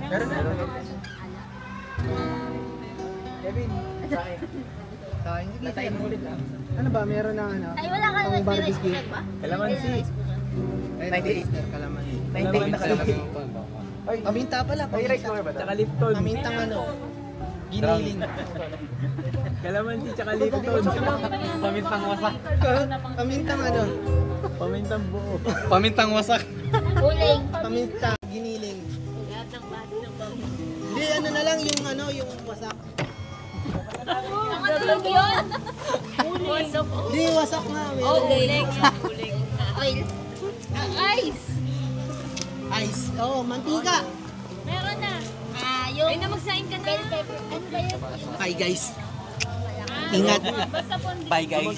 Meron na. Kevin, sain. Sain, sige, sain ulit lang. Ano ba, meron na ano? Ay, wala ka na rice cooker ba? Kalamansi. 98 kalamansi. 98 na kalamansi. Paminta pala. May rice cooker ba? Tsaka Lipton. Pamintang ano? Giniling. Kalamansi tsaka Lipton. Pamintang wasak. Pamintang ano? Pamintang buo. Pamintang wasak. Uling. Paminta, giniling. Lahat ng body ng bawang. Hindi, ano na lang yung ano, yung wasak. Ang tulog yun? Uling. Hindi, wasak nga. Uling. Uling. Oil. Ice. Ice. Oo, mantika. Meron na. Yung... Ay na magsain ka na. Bell pepper. Ano ba yun? Bye guys. Ingat. Basta po. Bye guys.